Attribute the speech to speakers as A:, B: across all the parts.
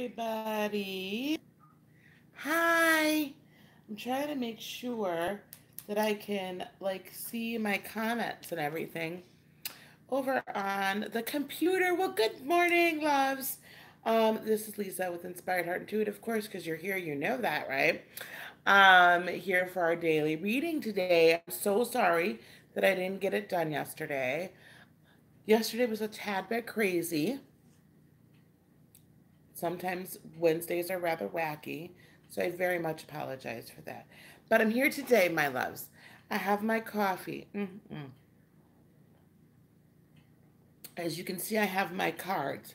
A: everybody. Hi. I'm trying to make sure that I can see my comments and everything over on the computer. Well, good morning, loves. This is Lisa with Inspired Heart Intuitive, of course, because you're here, you know that, right? Here for our daily reading today. I'm so sorry that I didn't get it done yesterday. Yesterday was a tad bit crazy. Sometimes Wednesdays are rather wacky, so I very much apologize for that. But I'm here today, my loves. I have my coffee. As you can see, I have my cards.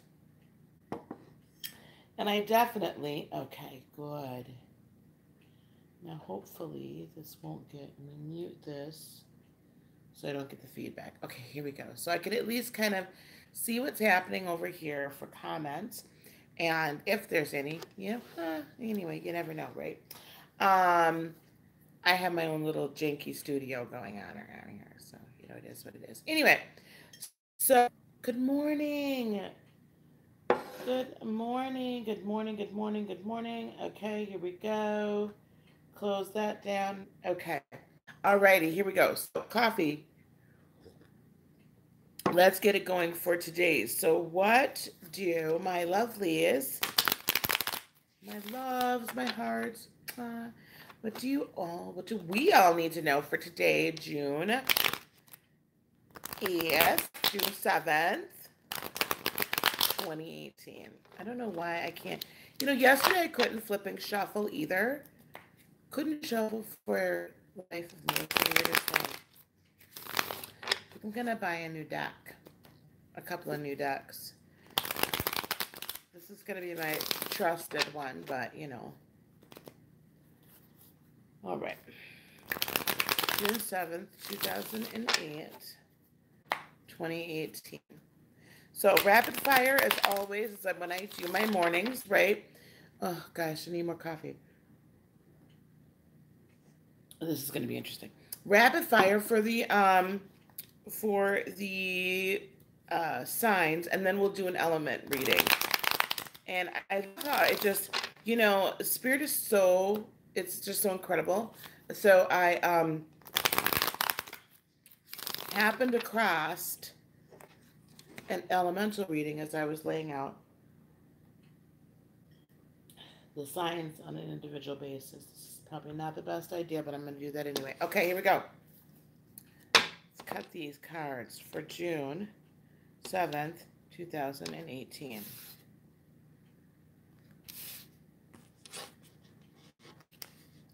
A: And I definitely, okay, good. Now, hopefully, this won't get, I'm going to mute this so I don't get the feedback. Okay, here we go. So I can at least kind of see what's happening over here for comments. And if there's any, anyway, you never know, right? I have my own little janky studio going on around here, so it is what it is. Anyway, so good morning. Good morning, good morning, good morning, good morning. Okay, here we go. Close that down. Okay. Alrighty, here we go. So coffee. Let's get it going for today. So what do my lovelies, my loves, my hearts, what do we all need to know for today, June 7th, 2018. I don't know why I can't. Yesterday I couldn't flip and shuffle either. Couldn't shuffle for life of me. Weirdest thing. I'm gonna buy a new deck. A couple of new decks. This is gonna be my trusted one, but All right. June 7th, 2018. So rapid fire, as always, is when I do my mornings, right? Oh, gosh, I need more coffee. This is going to be interesting. Rapid fire for the signs, and then we'll do an element reading. And I thought it just, Spirit is it's just so incredible. So I happened across an elemental reading as I was laying out the signs on an individual basis. This is probably not the best idea, but I'm going to do that anyway. Okay, here we go. Let's cut these cards for June 7th, 2018.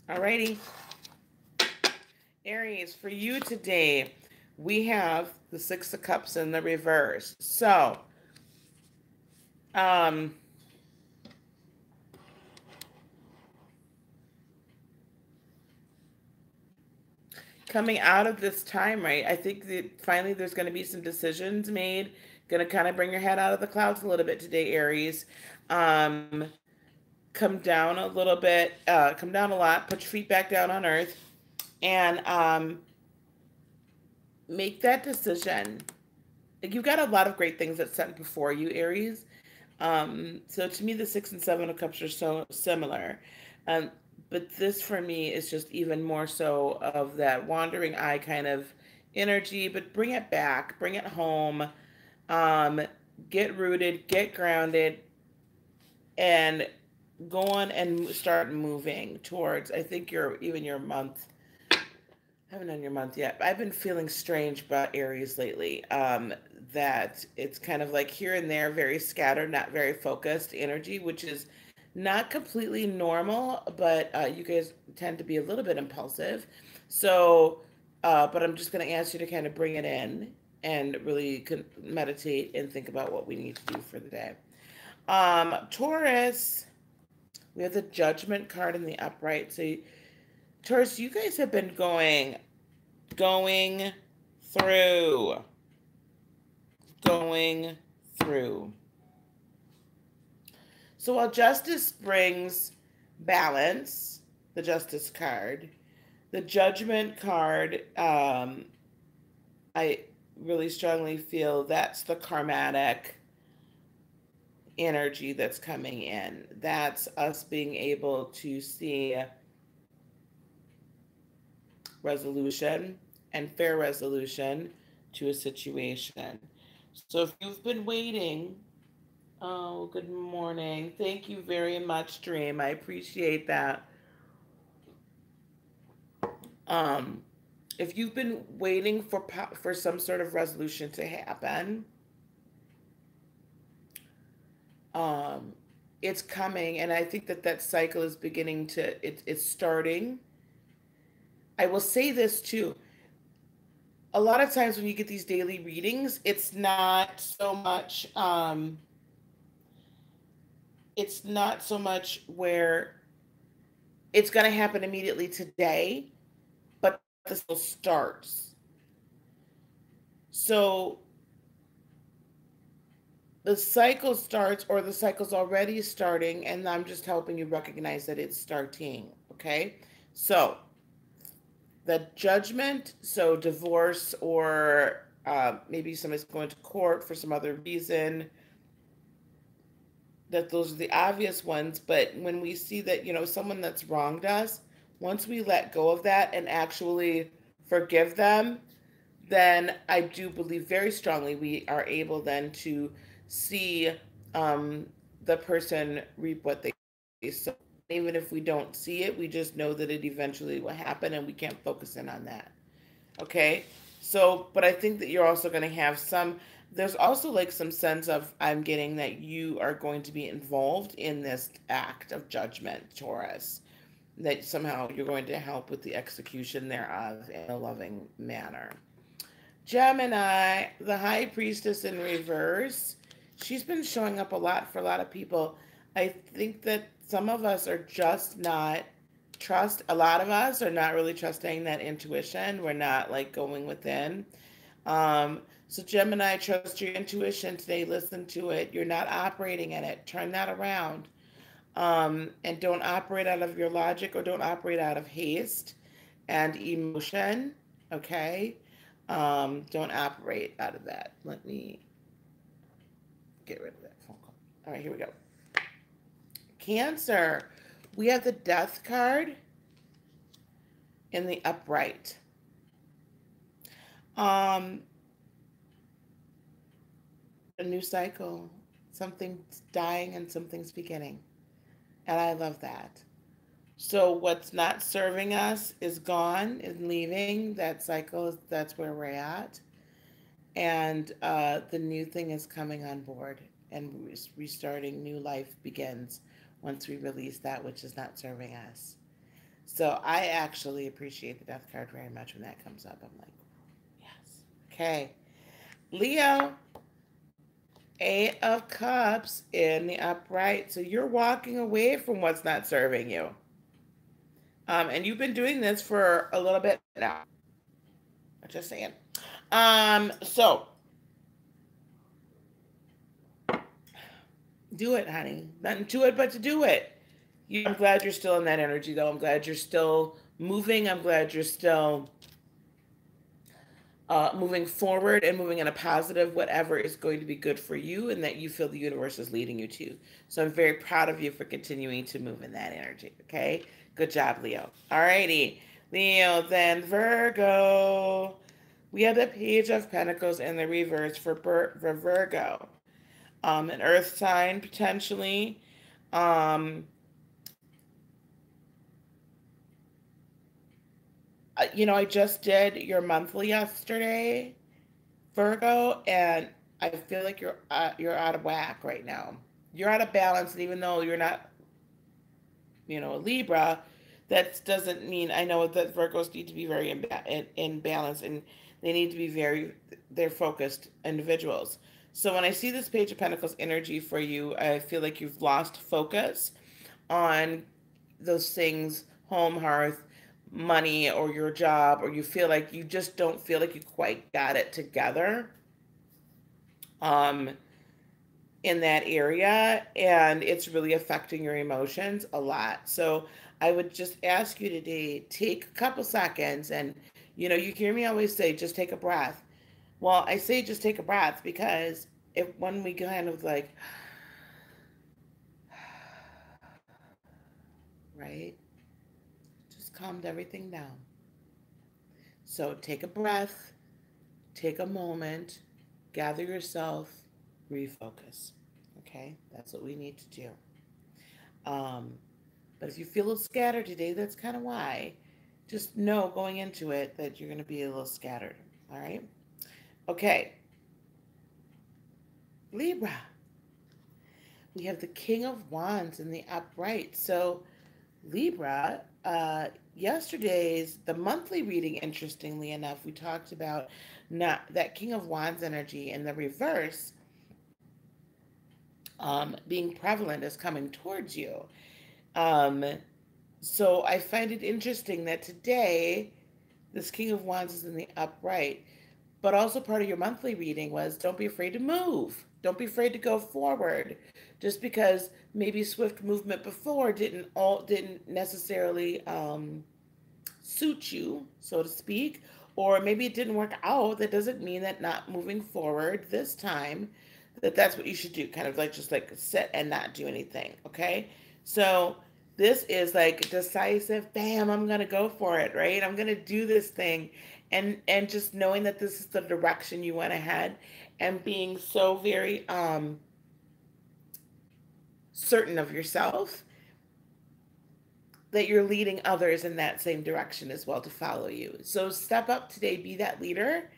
A: Alrighty. Aries, for you today, we have the Six of Cups in the reverse. So, coming out of this time, right, I think that finally there's going to be some decisions made. Going to kind of bring your head out of the clouds a little bit today, Aries. Come down a little bit, come down a lot, put your feet back down on earth, and make that decision. You've got a lot of great things that's set before you, Aries. So to me, the 6 and 7 of Cups are so similar. But this for me is just even more so of that wandering eye kind of energy, but bring it back, bring it home, get rooted, get grounded, and go on and start moving towards, I think your month. I haven't done your month yet. I've been feeling strange about Aries lately. That it's kind of like here and there, very scattered, not very focused energy, which is not completely normal, but you guys tend to be a little bit impulsive. So, but I'm just going to ask you to kind of bring it in and really meditate and think about what we need to do for the day. Taurus, we have the Judgment card in the upright. So, Taurus, you guys have been going through. So while Justice brings balance, the Justice card, the Judgment card, I really strongly feel that's the karmatic energy that's coming in. That's us being able to see resolution and fair resolution to a situation. So if you've been waiting, oh, good morning. Thank you very much, Dream. I appreciate that. Um, if you've been waiting for some sort of resolution to happen, um, it's coming, and I think that that cycle is beginning to it's starting. I will say this too. A lot of times when you get these daily readings, it's not so much where it's going to happen immediately today, but the cycle starts. So the cycle starts, or the cycle's already starting, and I'm just helping you recognize that it's starting. Okay. So the judgment, so divorce, or maybe somebody's going to court for some other reason, that those are the obvious ones. But when we see that, someone that's wronged us, once we let go of that and actually forgive them, then I do believe very strongly we are able then to see um, the person reap what they sow. Even if we don't see it, we just know that it eventually will happen, and we can't focus in on that. Okay. So, but I think that you're also going to have there's also like some sense of, I'm getting that you are going to be involved in this act of judgment, Taurus, that somehow you're going to help with the execution thereof in a loving manner. Gemini, the high priestess in reverse, she's been showing up a lot for a lot of people. I think that some of us are just not a lot of us are not really trusting that intuition. We're not like going within. So Gemini, trust your intuition today. Listen to it. You're not operating in it. Turn that around. And don't operate out of your logic, or don't operate out of haste and emotion. Okay. Don't operate out of that. Let me get rid of that phone call. All right, here we go. Cancer. We have the Death card in the upright. A new cycle. Something's dying and something's beginning. And I love that. So what's not serving us is gone, is leaving. That cycle, that's where we're at. And the new thing is coming on board, and restarting. New life begins once we release that which is not serving us. So I actually appreciate the Death card very much when that comes up. I'm like, yes. Okay. Leo, Eight of Cups in the upright. So you're walking away from what's not serving you. And you've been doing this for a little bit now. I'm just saying. So do it, honey. Nothing to it but to do it. I'm glad you're still in that energy, though. I'm glad you're still moving. I'm glad you're still moving forward and moving in a positive, whatever is going to be good for you, and that you feel the universe is leading you to. So I'm very proud of you for continuing to move in that energy. Okay. Good job, Leo. All righty. Leo, then Virgo. We have the Page of Pentacles in the reverse for Virgo. An earth sign, potentially. I just did your monthly yesterday, Virgo, and I feel like you're out of whack right now. You're out of balance, and even though you're not, a Libra, that doesn't mean, I know that Virgos need to be very in balance, and they need to be they're focused individuals. So when I see this Page of Pentacles energy for you, I feel like you've lost focus on those things: home, hearth, money, or your job, or you feel like you just don't feel like you quite got it together um, in that area, and it's really affecting your emotions a lot. So I would just ask you today, take a couple seconds, and you hear me always say, just take a breath. Well, I say just take a breath because when we kind of like right? Just calmed everything down. So take a breath, take a moment, gather yourself, refocus. Okay, that's what we need to do. Um, but if you feel a little scattered today, that's kind of why. Just know going into it that you're going to be a little scattered. All right. Okay, Libra. We have the King of Wands in the upright. So Libra, the monthly reading, interestingly enough, we talked about not that King of Wands energy in the reverse being prevalent is coming towards you. Um, so I find it interesting that today this King of Wands is in the upright, but also part of your monthly reading was don't be afraid to move. Don't be afraid to go forward. Just because maybe swift movement before didn't necessarily suit you, so to speak, or maybe it didn't work out, that doesn't mean that not moving forward this time, that's what you should do. Kind of like just like sit and not do anything. Okay. So this is like decisive, bam, I'm gonna go for it, right? I'm gonna do this thing. And just knowing that this is the direction you went ahead and being so very certain of yourself that you're leading others in that same direction as well to follow you. So step up today, be that leader,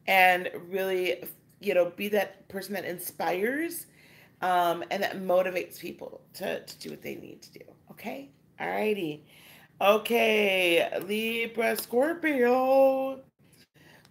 A: and really, be that person that inspires and that motivates people to do what they need to do. Okay? Alrighty. Okay, Libra Scorpio.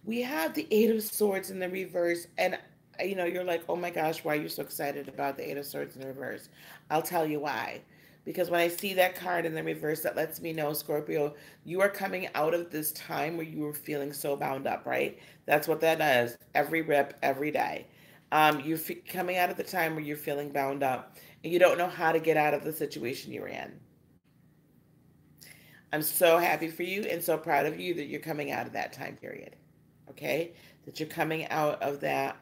A: We have the Eight of Swords in the reverse, and you're like, oh my gosh, why are you so excited about the Eight of Swords in the reverse? I'll tell you why. Because when I see that card in the reverse, that lets me know, Scorpio, you are coming out of this time where you were feeling so bound up, right? That's what that is. Every rip, every day. You're coming out of the time where you're feeling bound up, and you don't know how to get out of the situation you're in. I'm so happy for you and so proud of you that you're coming out of that time period. Okay? That you're coming out of that,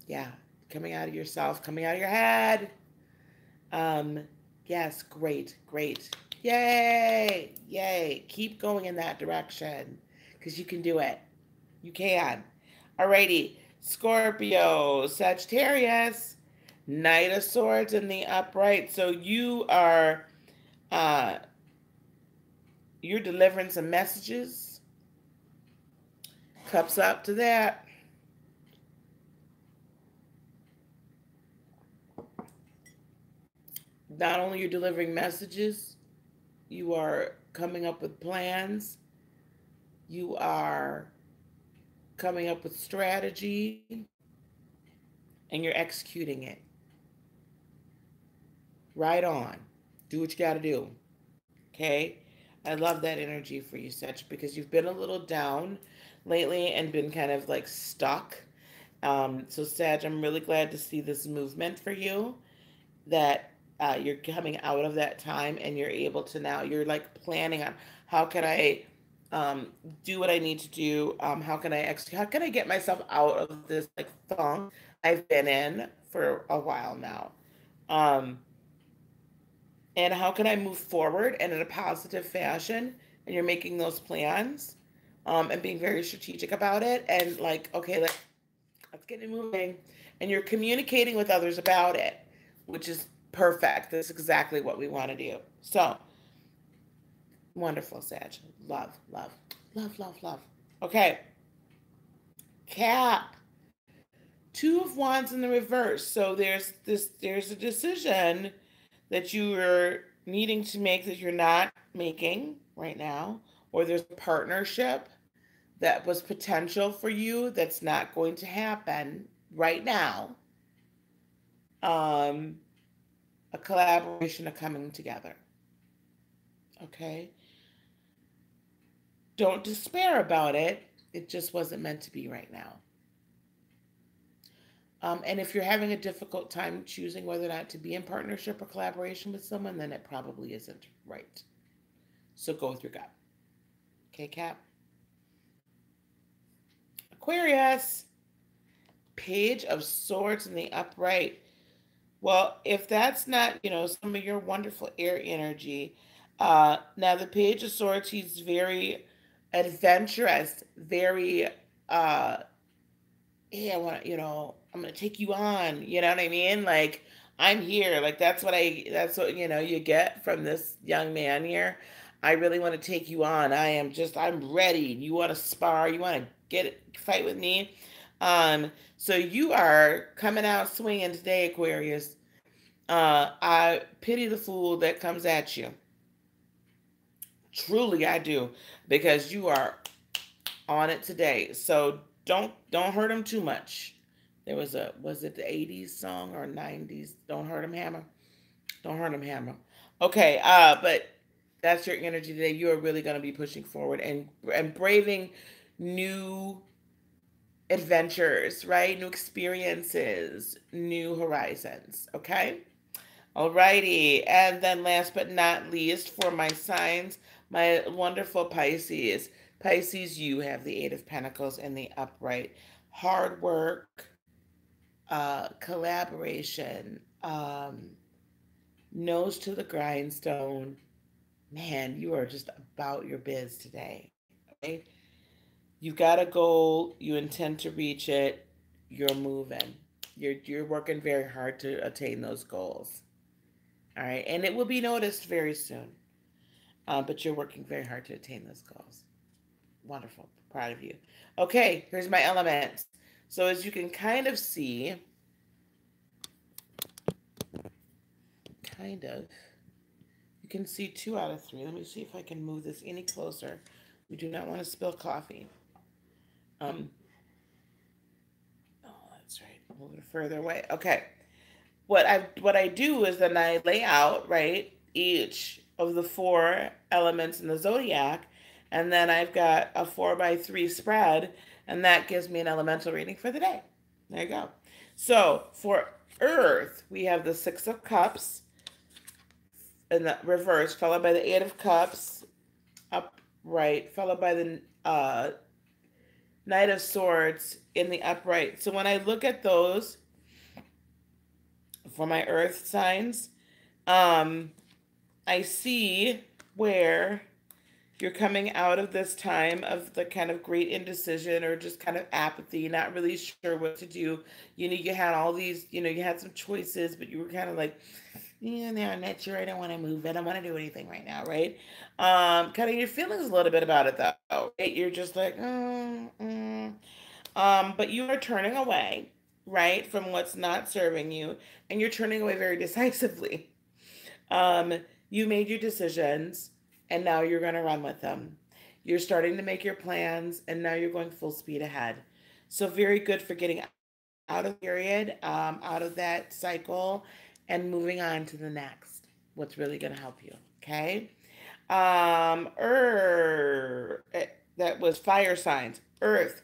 A: yeah, coming out of yourself, coming out of your head. Um, yes, great, great. Yay, yay. Keep going in that direction because you can do it. You can. Alrighty, Scorpio, Sagittarius, Knight of Swords in the upright. So uh, you're delivering some messages. Cups up to that. Not only you're delivering messages, you are coming up with plans, you are coming up with strategy, and you're executing it. Right on. Do what you got to do. Okay? I love that energy for you, Seth, because you've been a little down lately and been kind of like stuck. So, Sag, I'm really glad to see this movement for you, that you're coming out of that time and you're able to now, you're like planning on how can I um, do what I need to do? How can I get myself out of this like funk I've been in for a while now? Um, and how can I move forward and in a positive fashion? And you're making those plans and being very strategic about it. And like, okay, let's get it moving. And you're communicating with others about it, which is perfect. That's exactly what we want to do. So, wonderful, Sag. Love, love, love, love, love. Okay, Cap. Two of Wands in the reverse. So there's a decision that you are needing to make that you're not making right now, or there's a partnership that was potential for you that's not going to happen right now. Um, a collaboration, a coming together. Okay? Don't despair about it. It just wasn't meant to be right now. And if you're having a difficult time choosing whether or not to be in partnership or collaboration with someone, then it probably isn't right. So go with your gut. Okay, Cap? Aquarius, Page of Swords in the upright. Well, if that's not, some of your wonderful air energy, now the Page of Swords, he's very adventurous, very, uh, hey, I want to, I'm going to take you on. You know what I mean? Like, I'm here. Like, that's what, you get from this young man here. I really want to take you on. I'm ready. You want to spar? You want to fight with me? So you are coming out swinging today, Aquarius. I pity the fool that comes at you. Truly, I do, because you are on it today. So don't hurt him too much. There was it the '80s song or '90s? Don't hurt him, Hammer. Don't hurt him, Hammer. Okay, but that's your energy today. You are really going to be pushing forward and braving new adventures, right? New experiences, new horizons. Okay. Alrighty, and then last but not least, for my signs, my wonderful Pisces. Pisces, you have the Eight of Pentacles in the upright. Hard work, collaboration, nose to the grindstone. Man, you are just about your biz today. Okay, you've got a goal. You intend to reach it. You're moving. You're working very hard to attain those goals. All right, and it will be noticed very soon. But you're working very hard to attain those goals. Wonderful. Proud of you. Okay, here's my elements. So as you can kind of see, you can see 2 out of 3. Let me see if I can move this any closer. We do not want to spill coffee. Um, oh, that's right. Move it further away. Okay. What I do is then I lay out, right, each of the 4 elements in the zodiac, and then I've got a 4 by 3 spread, and that gives me an elemental reading for the day. There you go. So for Earth, we have the 6 of Cups in the reverse, followed by the 8 of Cups upright, followed by the Knight of Swords in the upright. So when I look at those for my Earth signs, I see where you're coming out of this time of the kind of great indecision or just kind of apathy, not really sure what to do. You had all these, you had some choices, but you were kind of like, yeah, no, I'm not sure. I don't want to move. I don't want to do anything right now, right? Kind of your feelings a little bit about it though. Right? You're just like, but you are turning away, right, from what's not serving you, and you're turning away very decisively. Um, you made your decisions, and now you're going to run with them. You're starting to make your plans, and now you're going full speed ahead. So very good for getting out of the period, out of that cycle, and moving on to the next. What's really going to help you? Okay. That was fire signs. Earth,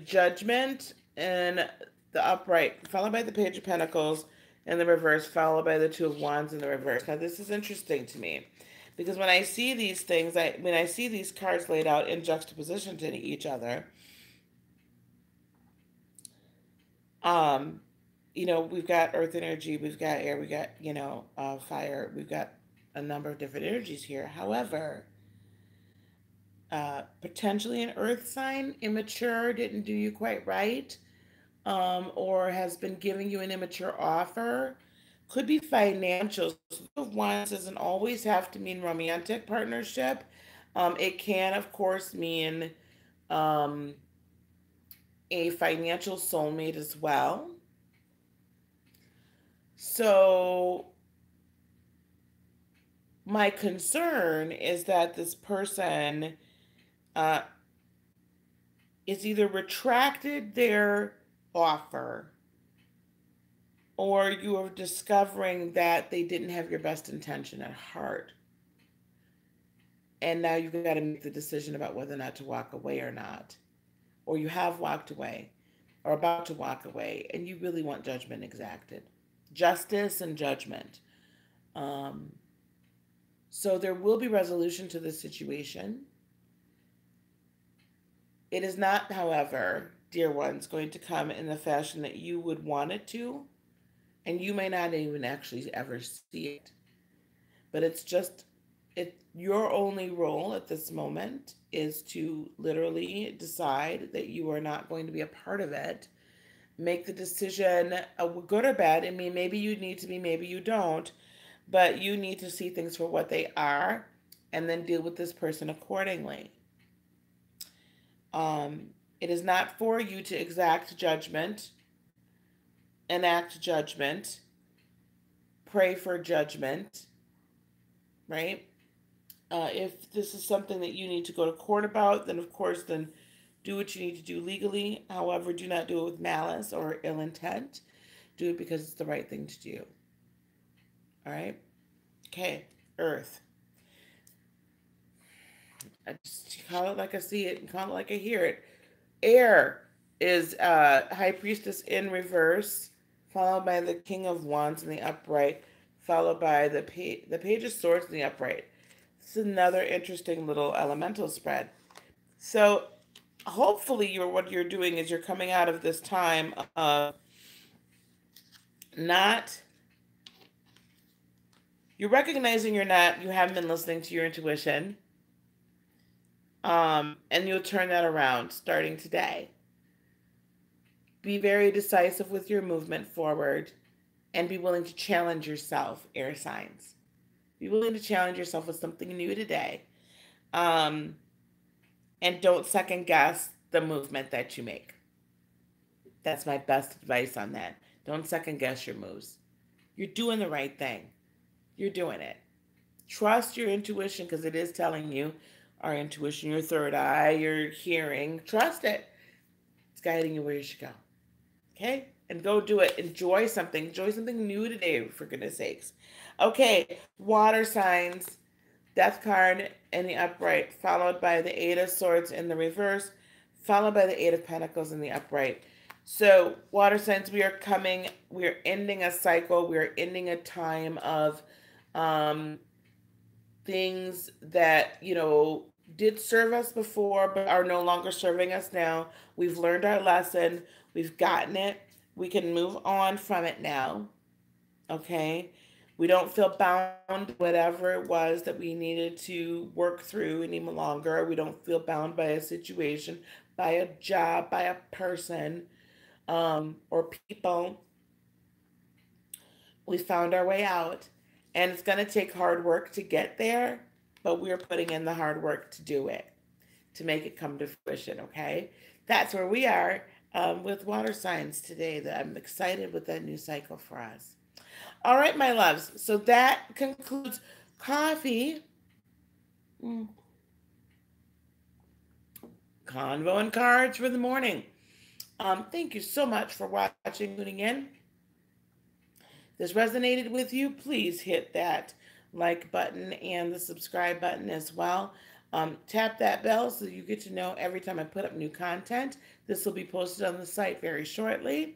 A: Judgment and the upright, followed by the Page of Pentacles in the reverse, followed by the Two of Wands in the reverse. Now, this is interesting to me because when I see these things, when I see these cards laid out in juxtaposition to each other, um, we've got earth energy, we've got air, we got, fire, we've got a number of different energies here. However, potentially an earth sign, immature, didn't do you quite right, or has been giving you an immature offer. Could be financial. So of Wands doesn't always have to mean romantic partnership. It can, of course, mean um, a financial soulmate as well. So my concern is that this person uh, is either retracted their offer or you are discovering that they didn't have your best intention at heart. And now you've got to make the decision about whether or not to walk away or not. Or you have walked away or about to walk away and you really want judgment exacted. Justice and judgment. So there will be resolution to this situation. It is not, however, dear ones, going to come in the fashion that you would want it to. And you may not even actually ever see it. But your only role at this moment is to literally decide that you are not going to be a part of it. Make the decision, good or bad. I mean, maybe you need to be, maybe you don't, but you need to see things for what they are and then deal with this person accordingly. Um, it is not for you to enact judgment, pray for judgment, right? If this is something that you need to go to court about, then of course, then do what you need to do legally. However, do not do it with malice or ill intent. Do it because it's the right thing to do. All right? Okay, Earth. I just call it like I see it and call it like I hear it. Air is High Priestess in reverse, followed by the King of Wands in the upright, followed by the Page of Swords in the upright. It's another interesting little elemental spread. So hopefully what you're doing is you're coming out of this time of not you're recognizing you haven't been listening to your intuition. And you'll turn that around starting today. Be very decisive with your movement forward and be willing to challenge yourself, air signs. Be willing to challenge yourself with something new today. Um, and don't second guess the movement that you make. That's my best advice on that. Don't second guess your moves. You're doing the right thing. You're doing it. Trust your intuition because it is telling you, our intuition, your third eye, your hearing. Trust it. It's guiding you where you should go. Okay? And go do it. Enjoy something. Enjoy something new today, for goodness sakes. Okay, water signs. Death card in the upright, followed by the Eight of Swords in the reverse, followed by the Eight of Pentacles in the upright. So, water signs, we are ending a cycle. We are ending a time of things that, did serve us before but are no longer serving us now. We've learned our lesson. We've gotten it. We can move on from it now. Okay? We don't feel bound whatever it was that we needed to work through any longer. We don't feel bound by a situation, by a job, by a person, or people. We found our way out. And it's going to take hard work to get there, but we're putting in the hard work to do it, to make it come to fruition, okay? That's where we are with water signs today. That I'm excited with that new cycle for us. All right, my loves. So that concludes coffee, convo, and cards for the morning. Thank you so much for watching, tuning in. This resonated with you, please hit that like button and the subscribe button as well. Tap that bell so you get to know every time I put up new content. This will be posted on the site very shortly.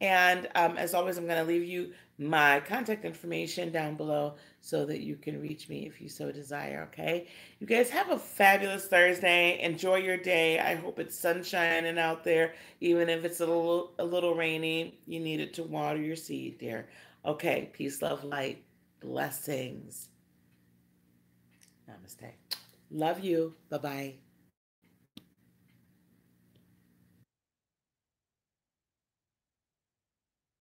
A: And as always, I'm going to leave you my contact information down below so that you can reach me if you so desire, okay? You guys have a fabulous Thursday. Enjoy your day. I hope it's sunshining out there. Even if it's a little rainy, you need it to water your seed, dear. Okay, peace, love, light, blessings. Namaste. Love you. Bye-bye.